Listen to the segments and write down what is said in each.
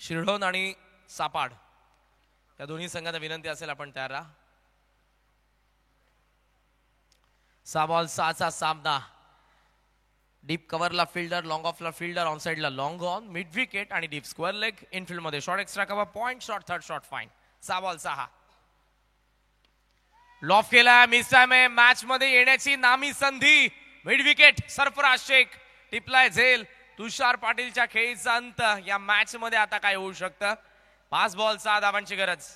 शिरढोण आणि सापाड या दोन्ही संघांना विनंती असेल आपण तयार राहा. 6 बॉल 6चा सामना. डीप कव्हरला फिल्डर, लॉंग ऑफला फिल्डर, ऑन साइडला लॉंग ऑन, मिड विकेट आणि डीप स्क्वेअर लेग. इनफिल्ड मध्ये short extra cover, point shot, third shot fine. 6 ball 6. Loft केला, मिस आहे. मॅच मध्ये येण्याची नामी संधी. मिड विकेट सरफराज शेख टिपलाय झेल. तुषार पाटीलच्या खेळीचा अंत. या मॅच मध्ये आता काय होऊ शकतं. 5 बॉल 6 धावांची गरज.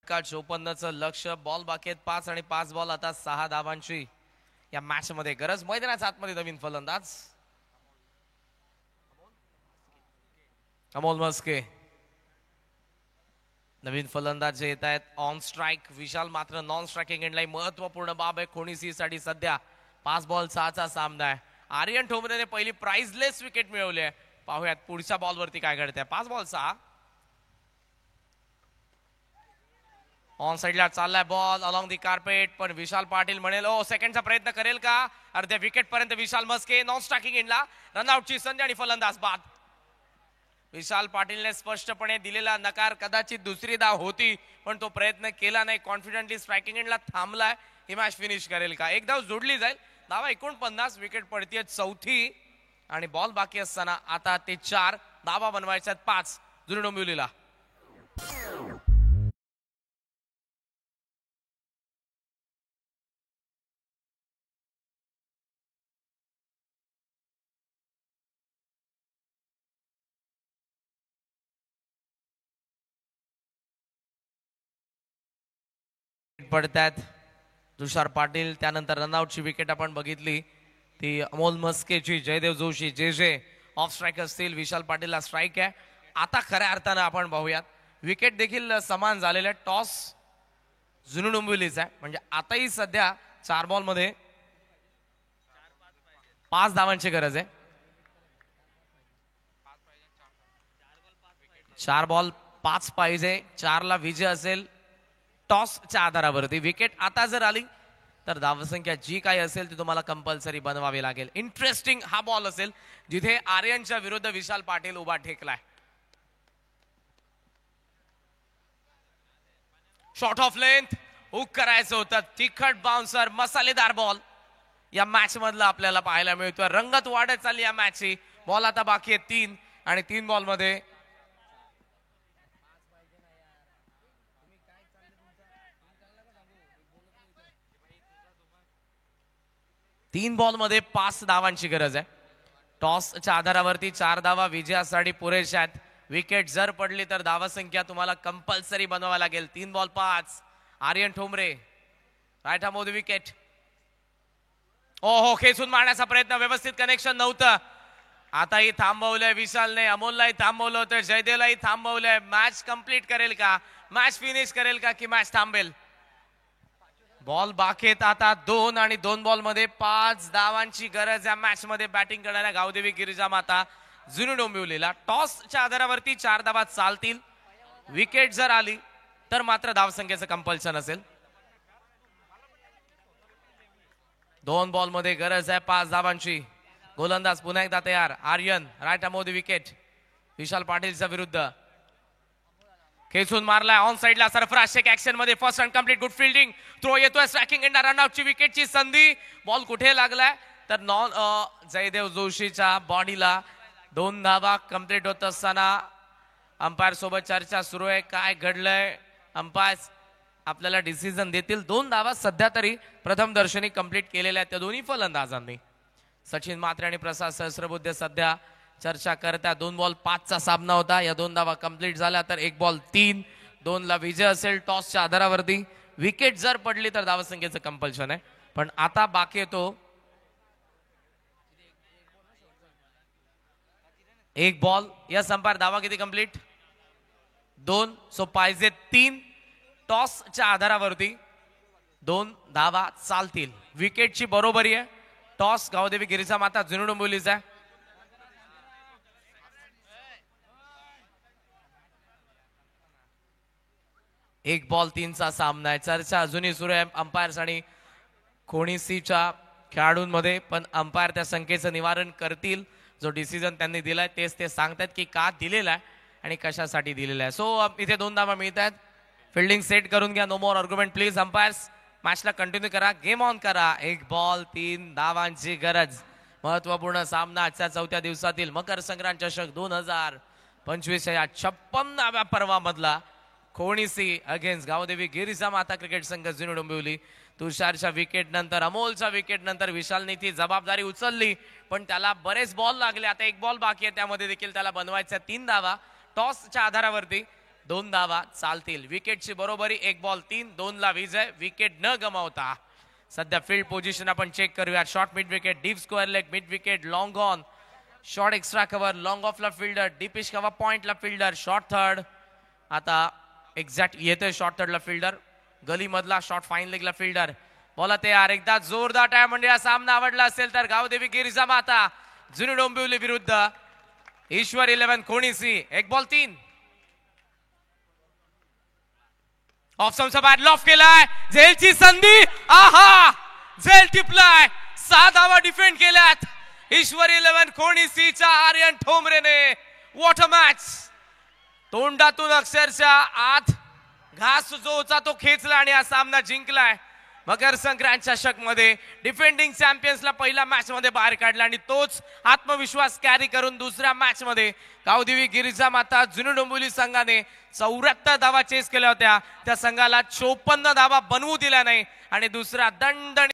का 54चं लक्ष. बॉल बाकी आहेत 5 आणि 5 बॉल आता 6 धावांची या मॅच मध्ये गरज. मैदानाच्या आतमध्ये नवीन फलंदाज अमोल मस्के. नवीन फलंदाज जे येत आहेत ऑन स्ट्राइक. विशाल मात्र नॉन स्ट्रायकिंग एंडला. महत्वपूर्ण बाब आहे कोणी साठी सध्या. 5 बॉल 6चा सामना आहे. आर्यन ठोंबरेने पहिली प्राइजलेस विकेट मिळवली आहे. पाहूयात पुढच्या बॉल वरती काय घडतंय. 5 बॉल 6. ऑन साइडला चाललाय बॉल अलॉंग दी कार्पेट, पण विशाल पाटील म्हणेल ओ सेकंडचा प्रयत्न करेल का. अर्ध्या विकेट पर्यंत विशाल मस्के नॉन स्ट्रायकिंग एंडला. रनआउटची संधी आणि फलंदाज बाद. विशाल पाटीलने स्पष्टपणे दिलेला नकार. कदाचित दुसरी धाव होती पण तो प्रयत्न केला नाही. कॉन्फिडेंटली स्ट्रायकिंग एंडला थांबलाय. ही मॅच फिनिश करेल का. एक धाव जोडली जाईल. धावा 49. विकेट पडतीये चौथी आणि बॉल बाकी असताना आता ते 4 धावा बनवायच्यात 5 जुनी डोंबिवलीला. पडतात तुषार पाटील. त्यानंतर रनआउटची विकेट आपण बघितली ती अमोल मस्केची. जयदेव जोशी जे ऑफ स्ट्राईक असतील. विशाल पाटीलला स्ट्राईक आहे. आता खऱ्या अर्थानं आपण पाहूयात विकेट देखील समान झालेल्या. टॉस जुनी डोंबिवलीचा आहे. म्हणजे आताही सध्या 4 बॉल मध्ये 5 धावांची गरज आहे. 4 बॉल 5 पाहिजे. 4 ला विजय असेल टॉसच्या आधारावरती. विकेट आता जर आली तर धावसंख्या जी काही असेल ती तुम्हाला कंपल्सरी बनवावी लागेल. इंटरेस्टिंग हा बॉल असेल जिथे आर्यनच्या विरुद्ध विशाल पाटील उभा ठेकलाय. शॉर्ट ऑफ लेंथ हुक करायचं होतं. तिखट बाउन्सर मसालेदार बॉल या मॅच मधला आपल्याला पाहायला मिळतोय. रंगत वाढत चालली या मॅचची. बॉल आता बाकी आहे 3 आणि 3 बॉल मध्ये 3 बॉल मध्ये 5 धावांची गरज आहे. टॉसच्या आधारावरती 4 धावा विजयासाठी पुरेशा आहेत. विकेट जर पडली तर धावसंख्या तुम्हाला कंपल्सरी बनवावी लागेल. 3 ball 5. Aryan Thombare right arm of the wicket. हो खेचून मारण्याचा प्रयत्न. व्यवस्थित कनेक्शन नव्हतं. आताही थांबवलंय विशालने. अमोललाही थांबवलं होतं. जयदेवलाही थांबवलंय. मॅच कंप्लीट करेल का. मॅच फिनिश करेल का की मॅच थांबेल. बॉल बाकी आहेत आता 2 आणि 2 बॉल मध्ये 5 धावांची गरज या मॅच मध्ये. बॅटिंग करणाऱ्या गावदेवी गिरिजा माता जुनी डोंबिवलीला. टॉसच्या आधारावरती 4 धावा चालतील. विकेट जर आली तर मात्र धावसंख्येचं कंपल्शन असेल. 2 बॉल मध्ये गरज आहे 5 धावांची. गोलंदाज पुन्हा एकदा तयार. Aryan right arm of the wicket. Vishal पाटीलच्या विरुद्ध खेचून मारलाय ऑन साइडला. सरफराज शेख ऍक्शन मध्ये. First and complete. Good fielding. Throw येतोय स्ट्रायकिंग एंड. रनआउटची विकेटची संधी. बॉल कुठे लागलाय तर जयदेव जोशीच्या बॉडीला. 2 धावा कंप्लीट होत असताना अंपायर सोबत चर्चा सुरू आहे. काय घडलंय. अंपायर आपल्याला डिसिजन देतील. 2 धावा सध्या तरी प्रथम दर्शनी कंप्लीट केलेल्या आहेत त्या दोन्ही फलंदाजांनी. सचिन म्हात्रे आणि प्रसाद सहस्रबुद्धे सध्या चर्चा करता. 2 बॉल 5चा सामना होता. या 2 धावा कंप्लीट झाल्या तर 1 बॉल 3. 2 ला विजय असेल टॉसच्या आधारावरती. विकेट जर पडली तर धावसंख्येचं कंपल्शन आहे. पण आता बाकी येतो 1 बॉल. या अंपायर धावा किती कंप्लीट. 2 सो पाहिजे 3 टॉसच्या आधारावरती 2 धावा चालतील. विकेटची बरोबरी आहे. टॉस गावदेवी गिरीजा माता जुनी डोंबिवलीचा. एक बॉल 3चा सामना आहे. चर्चा अजूनही सुरू आहे अंपायर्स आणि कोणीसीच्या खेळाडूंमध्ये, पण अंपायर त्या संख्येचं निवारण करतील. जो डिसिजन त्यांनी दिलाय तेच ते सांगतात की का दिलेला आहे आणि कशासाठी दिलेला आहे. सो इथे 2 धावा मिळत आहेत. फिल्डिंग सेट करून घ्या. No more argument please. Umpires मॅचला कंटिन्यू करा. गेम ऑन करा. 1 बॉल 3 धावांची गरज. महत्वपूर्ण सामना आजच्या 4थ्या दिवसातील मकर संक्रांत चषक 2025 या 56व्या पर्वामधला कोणीसी अगेन्स्ट गावदेवी गिरीजा माता क्रिकेट संघ जुनी डोंबिवली. तुषारच्या विकेट नंतर, अमोलच्या विकेट नंतर विशालने ती जबाबदारी उचलली, पण त्याला बरेच बॉल लागले. आता 1 बॉल बाकी आहे, त्यामध्ये देखील त्याला बनवायचा 3 धावा. टॉसच्या आधारावरती 2 धावा चालतील. विकेटची बरोबरी. 1 बॉल 3, 2 ला विजय. विकेट न गमावता सध्या फील्ड पोझिशन आपण चेक करूया. Short mid wicket, deep square leg, mid wicket, long on, short extra cover, long ऑफला फिल्डर, डीपिश कव्हर पॉइंटला फिल्डर, शॉर्ट थर्ड. आता एक्झॅक्ट येतोय शॉर्ट थर्डला फिल्डर, गली मधला शॉर्ट फाईन लेगला फिल्डर. बोला तयार. एकदा जोरदार टाय म्हणजे हा सामना आवडला असेल तर गावदेवी गिरीजा माता जुनी डोंबिवली विरुद्ध ईश्वर 11 कोणीसी. 1 बॉल 3. ऑफ समचा बॅट लॉफ केलाय. झेलची संधी. आहा, झेल टिपलाय. 6 धावा डिफेंड केल्यात ईश्वर 11 कोणीसीच्या आर्यन ठोंबरेने. What a match. तोंडातून अक्षरशः आत घास जो होता तो खेचला आणि हा सामना जिंकलाय. मकर संक्रांत चषक मध्ये डिफेंडिंग चॅम्पियन्सला पहिल्या मॅच मध्ये बाहेर काढला आणि तोच आत्मविश्वास कॅरी करून दुसऱ्या मॅच मध्ये गावदेवी गिरीजा माता जुनी डोंबिवली संघाने 74 धावा चेस केल्या होत्या. त्या संघाला 54 धावा बनवू दिल्या नाही आणि दुसरा दणदणीत